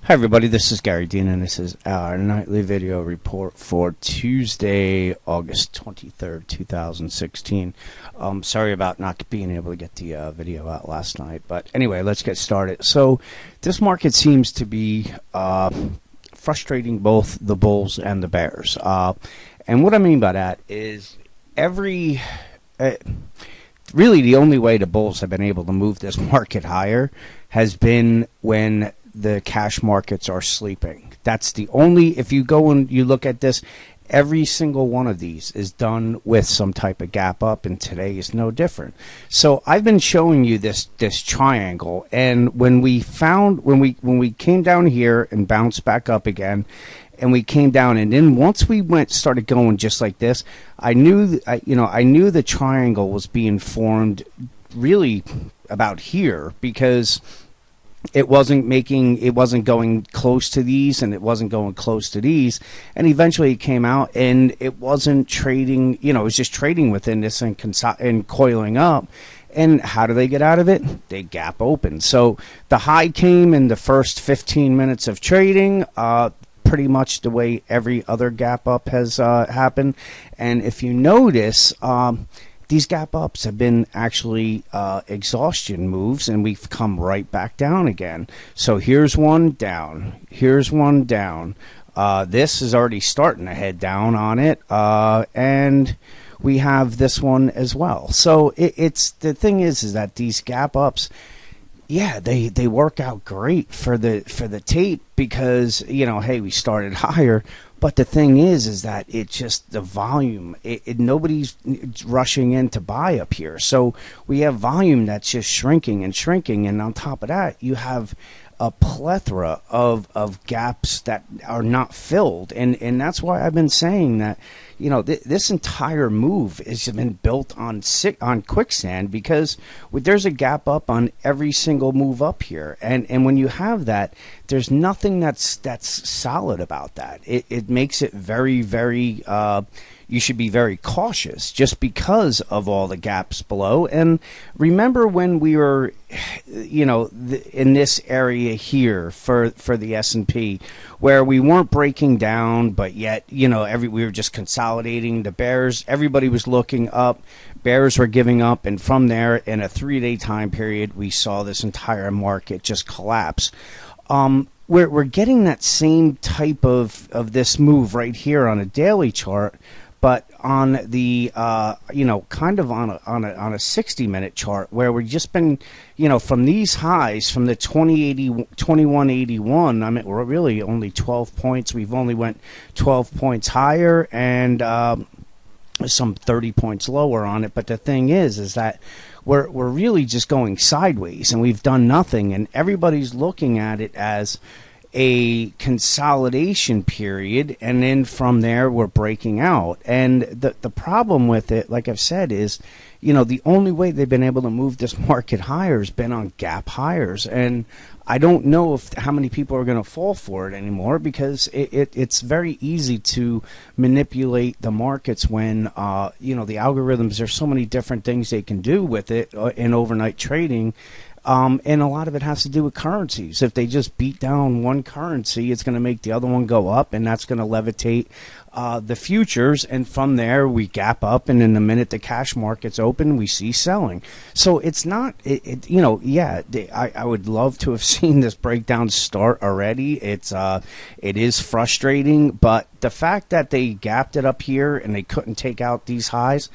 Hi everybody, this is Gary Dean and this is our nightly video report for Tuesday, August 23rd, 2016. Sorry about not being able to get the video out last night, but anyway, let's get started. So this market seems to be frustrating both the bulls and the bears. And what I mean by that is really the only way the bulls have been able to move this market higher has been when the cash markets are sleeping. That's the only, if you go and you look at this, every single one of these is done with some type of gap up, and today is no different. So I've been showing you this triangle, and when we came down here and bounced back up again, and we came down, and then once we started going just like this, I knew the triangle was being formed really about here, because it wasn't going close to these, and it wasn't going close to these, and eventually it came out, and it wasn't trading. It was just trading within this and coiling up. And how do they get out of it? They gap open. So the high came in the first 15 minutes of trading, pretty much the way every other gap up has happened. And if you notice, these gap ups have been actually exhaustion moves, and we've come right back down again. So here's one down. Here's one down. This is already starting to head down on it, and we have this one as well. So it's the thing is that these gap ups, yeah, they work out great for the tape, because hey, we started higher. But the thing is that it's just the volume. Nobody's rushing in to buy up here. So we have volume that's just shrinking and shrinking. And on top of that, you have a plethora of gaps that are not filled. And that's why I've been saying that, this entire move has been built on quicksand, because there's a gap up on every single move up here. And when you have that, there's nothing that's solid about that. It makes it very, very, you should be very cautious just because of all the gaps below. And remember when we were, in this area here for the S&P, where we weren't breaking down, but yet, we were just consolidating. The bears, everybody was looking up. Bears were giving up, and from there, in a 3-day time period, we saw this entire market just collapse. We're getting that same type of this move right here on a daily chart, but on the kind of on a 60-minute chart, where we've just been from these highs, from the 2181. I mean, we're really only 12 points. We've only went 12 points higher, and some 30 points lower on it. But the thing is that we're really just going sideways, and we've done nothing, and everybody's looking at it as a consolidation period, and then from there we're breaking out. And the problem with it, like I've said, is the only way they've been able to move this market higher has been on gap higher, and I don't know how many people are going to fall for it anymore, because it's very easy to manipulate the markets when the algorithms, there's so many different things they can do with it in overnight trading. And a lot of it has to do with currencies. If they just beat down one currency, it's going to make the other one go up, and that's going to levitate the futures. And from there, we gap up, and in the minute the cash market's open, we see selling. So it's not, I would love to have seen this breakdown start already. It is frustrating, but the fact that they gapped it up here and they couldn't take out these highs,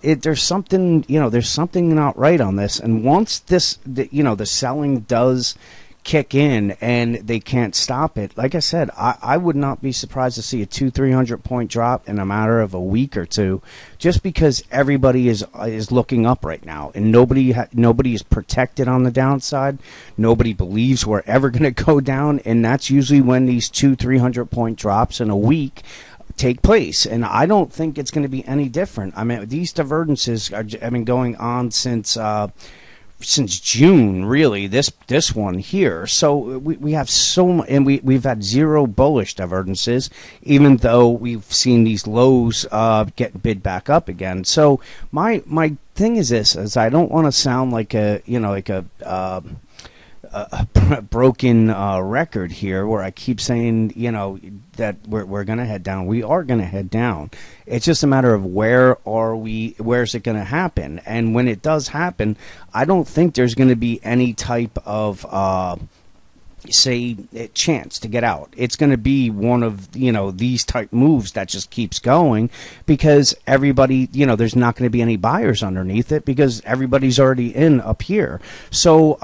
there's something not right on this. And once the selling does kick in and they can't stop it, like I said, I would not be surprised to see a 200-300 point drop in a matter of a week or two, just because everybody is looking up right now, and nobody is protected on the downside. Nobody believes we're ever going to go down, and that's usually when these 200-300 point drops in a week take place. And I don't think it's going to be any different. I mean, these divergences have been going on since June, really, this one here. So we have and we've had zero bullish divergences, even though we've seen these lows get bid back up again. So my thing is this: is I don't want to sound like a a broken record here where I keep saying, that we're going to head down. We are going to head down. It's just a matter of where's it going to happen? And when it does happen, I don't think there's going to be any type of chance to get out. It's going to be one of these type moves that just keeps going, because everybody, there's not going to be any buyers underneath it because everybody's already in up here. So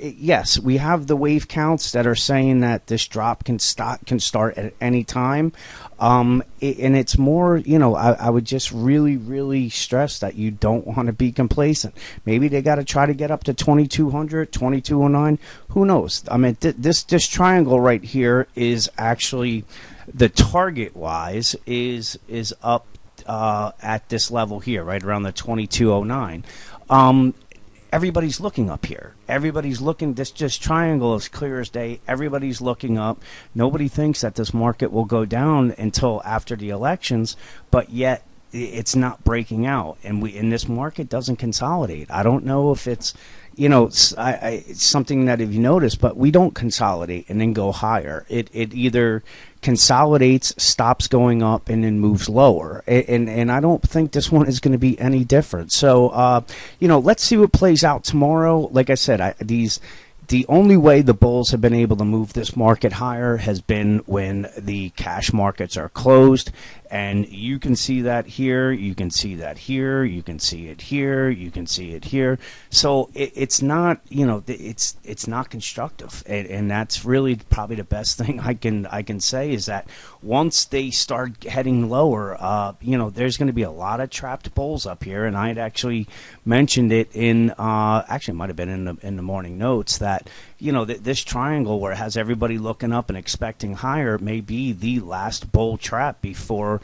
yes, we have the wave counts that are saying that this drop can start at any time. And it's more, I would just really stress that you don't want to be complacent. Maybe they got to try to get up to 2200, 2209. Who knows? I mean, this triangle right here is actually, the target wise is up at this level here, right around the 2209. Everybody's looking up here. Everybody's looking. This triangle is clear as day. Everybody's looking up. Nobody thinks that this market will go down until after the elections, but yet it's not breaking out. And this market doesn't consolidate. I don't know if it's, it's something that if you notice, but we don't consolidate and then go higher. It either consolidates, stops going up, and then moves lower. And I don't think this one is going to be any different. So, let's see what plays out tomorrow. Like I said, the only way the bulls have been able to move this market higher has been when the cash markets are closed. And you can see that here, you can see that here, you can see it here, you can see it here. So it's not, it's not constructive. And that's really probably the best thing I can say, is that once they start heading lower, there's going to be a lot of trapped bulls up here. And I had actually mentioned it in, actually it might have been in the morning notes, that this triangle where it has everybody looking up and expecting higher may be the last bull trap before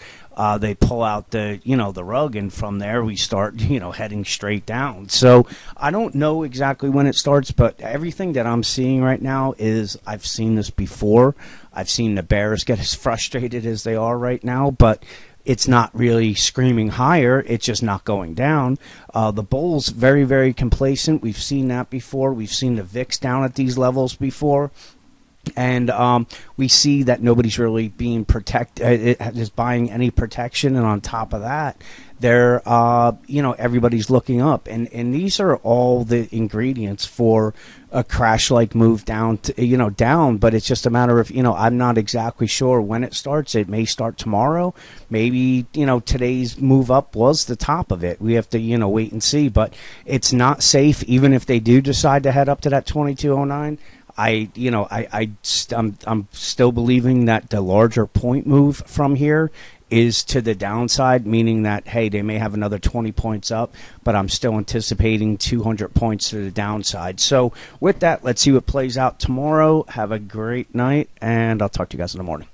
they pull out the rug, and from there we start heading straight down. So I don't know exactly when it starts, but everything that I'm seeing right now is, I've seen this before. I've seen the bears get as frustrated as they are right now, but it's not really screaming higher. It's just not going down. The bulls, very, very complacent. We've seen that before. We've seen the VIX down at these levels before. And we see that nobody's really being is buying any protection. And on top of that, they're, everybody's looking up. And these are all the ingredients for a crash-like move down, down. But it's just a matter of, I'm not exactly sure when it starts. It may start tomorrow. Maybe, today's move up was the top of it. We have to, wait and see. But it's not safe, even if they do decide to head up to that 2209. I'm still believing that the larger point move from here is to the downside, meaning that, hey, they may have another 20 points up, but I'm still anticipating 200 points to the downside. So with that, let's see what plays out tomorrow. Have a great night, and I'll talk to you guys in the morning.